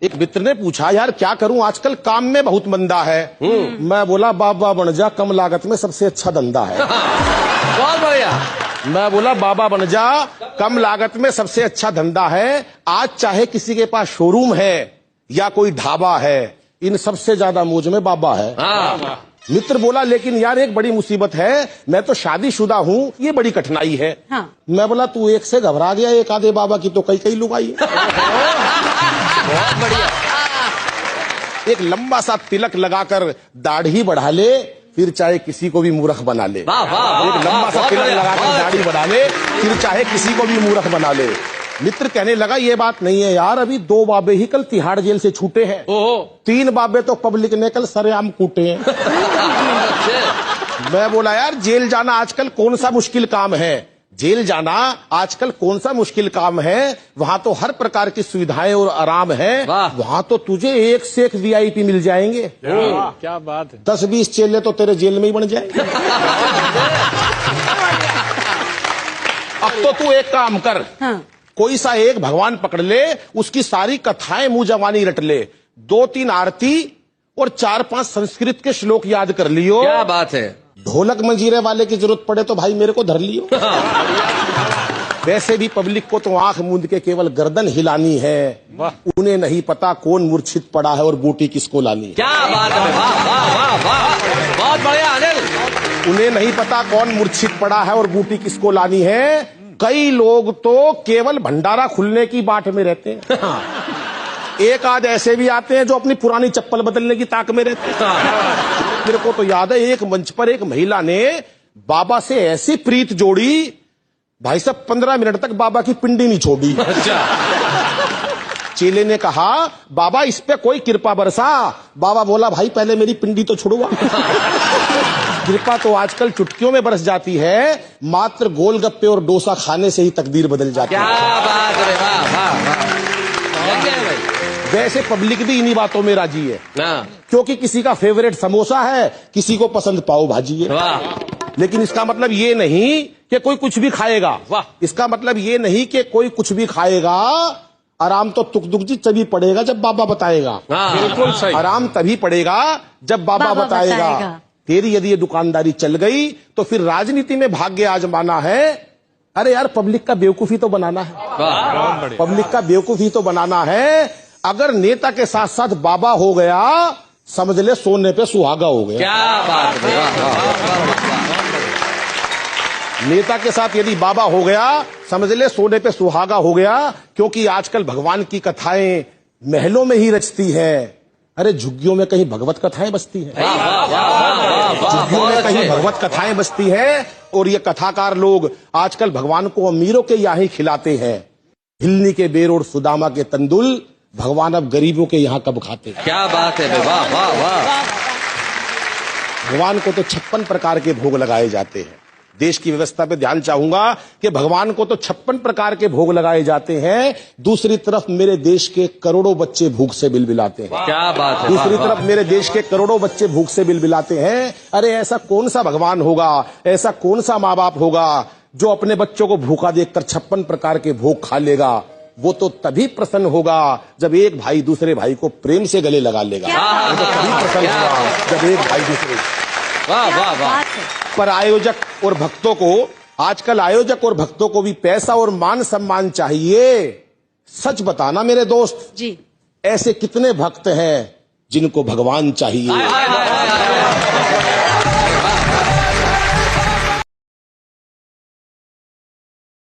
एक मित्र ने पूछा, यार क्या करूं, आजकल काम में बहुत मंदा है। मैं बोला, बाबा बन जा, कम लागत में सबसे अच्छा धंधा है। बहुत बढ़िया। मैं बोला, बाबा बन जा, कम लागत में सबसे अच्छा धंधा है। आज चाहे किसी के पास शोरूम है या कोई ढाबा है, इन सबसे ज्यादा मौज में बाबा है। मित्र बोला, लेकिन यार एक बड़ी मुसीबत है, मैं तो शादीशुदा हूँ, ये बड़ी कठिनाई है। मैं बोला, तू एक से घबरा गया, एक आधे बाबा की तो कई कई लुगाई है। बहुत बढ़िया। एक लंबा सा तिलक लगाकर दाढ़ी बढ़ा ले, फिर चाहे किसी को भी मूर्ख बना ले। वाह वाह। एक लंबा सा तिलक लगाकर दाढ़ी बढ़ा ले, फिर चाहे किसी को भी मूर्ख बना ले। मित्र कहने लगा, ये बात नहीं है यार, अभी 2 बाबे ही कल तिहाड़ जेल से छूटे हैं। 3 बाबे तो पब्लिक ने कल सरेआम कूटे हैं। मैं बोला, यार जेल जाना आजकल कौन सा मुश्किल काम है? जेल जाना आजकल कौन सा मुश्किल काम है? वहां तो हर प्रकार की सुविधाएं और आराम है। वहां तो तुझे एक से एक VIP मिल जाएंगे। क्या बात है। 10-20 चेले तो तेरे जेल में ही बन जाएंगे। अब तो तू एक काम कर, कोई सा एक भगवान पकड़ ले, उसकी सारी कथाएं मुंह जवानी रट ले, 2-3 आरती और 4-5 संस्कृत के श्लोक याद कर लियो। क्या बात है। ढोलक मंजीरे वाले की जरूरत पड़े तो भाई मेरे को धर लियो। वैसे भी पब्लिक को तो आंख मूंद के केवल गर्दन हिलानी है, उन्हें नहीं पता कौन मूर्छित पड़ा है और बूटी किसको लानी है। क्या बात है। वाह वाह वाह वाह। बहुत बढ़िया अनिल। उन्हें नहीं पता कौन मूर्छित पड़ा है और बूटी किसको लानी है। कई लोग तो केवल भंडारा खुलने की बाट में रहते हैं। एक आध ऐसे भी आते हैं जो अपनी पुरानी चप्पल बदलने की ताक में रहते हैं। मेरे को तो याद है, एक मंच पर एक महिला ने बाबा से ऐसी प्रीत जोड़ी, भाई साहब 15 मिनट तक बाबा की पिंडी नहीं छोड़ी। चेले ने कहा, बाबा इस पे कोई कृपा बरसा। बाबा बोला, भाई पहले मेरी पिंडी तो छुड़वा। कृपा तो आजकल चुटकियों में बरस जाती है, मात्र गोलगप्पे और डोसा खाने से ही तकदीर बदल जाती है। क्या बात है। वाह वाह वाह। वैसे पब्लिक भी इन्हीं बातों में राजी है, क्योंकि किसी का फेवरेट समोसा है, किसी को पसंद पाव भाजी है। लेकिन इसका मतलब ये नहीं कि कोई कुछ भी खाएगा। इसका मतलब ये नहीं कि कोई कुछ भी खाएगा। आराम तो तुक दुक जी तभी पड़ेगा जब बाबा बताएगा। बिल्कुल सही। आराम तभी पड़ेगा जब बाबा बताएगा। तेरी यदि ये दुकानदारी चल गई तो फिर राजनीति में भाग्य आजमाना है। अरे यार, पब्लिक का बेवकूफी तो बनाना है। पब्लिक का बेवकूफी तो बनाना है। अगर नेता के साथ साथ बाबा हो गया, समझ ले सोने पे सुहागा हो गया। क्या बात है। नेता के साथ यदि बाबा हो गया, समझ ले सोने पे सुहागा हो गया। क्योंकि आजकल भगवान की कथाएं महलों में ही रचती है। अरे झुग्गियों में कहीं भगवत कथाएं बसती हैं। झुग्गियों में कहीं भगवत कथाएं बसती हैं। और ये कथाकार लोग आजकल भगवान को अमीरों के यहाँ ही खिलाते हैं। हिलनी के बेर और सुदामा के तंदुल भगवान अब गरीबों के यहाँ कब खाते हैं। क्या बात है। वाह वाह वाह। भगवान को तो 56 प्रकार के भोग लगाए जाते हैं। देश की व्यवस्था पे ध्यान चाहूंगा कि भगवान को तो 56 प्रकार के भोग लगाए जाते हैं। दूसरी तरफ मेरे देश के करोड़ों बच्चे भूख से बिलबिलाते हैं। क्या बात है। दूसरी तरफ मेरे देश के करोड़ों बच्चे भूख से बिलबिलाते हैं। अरे ऐसा कौन सा भगवान होगा, ऐसा कौन सा माँ बाप होगा जो अपने बच्चों को भूखा देखकर 56 प्रकार के भोग खा लेगा। वो तो तभी प्रसन्न होगा जब एक भाई दूसरे भाई को प्रेम से गले लगा लेगा। वो तो तभी प्रसन्न होगा जब एक भाई दूसरे। वाह वाह वाह। पर आयोजक और भक्तों को, आजकल आयोजक और भक्तों को भी पैसा और मान सम्मान चाहिए। सच बताना मेरे दोस्त जी, ऐसे कितने भक्त हैं जिनको भगवान चाहिए।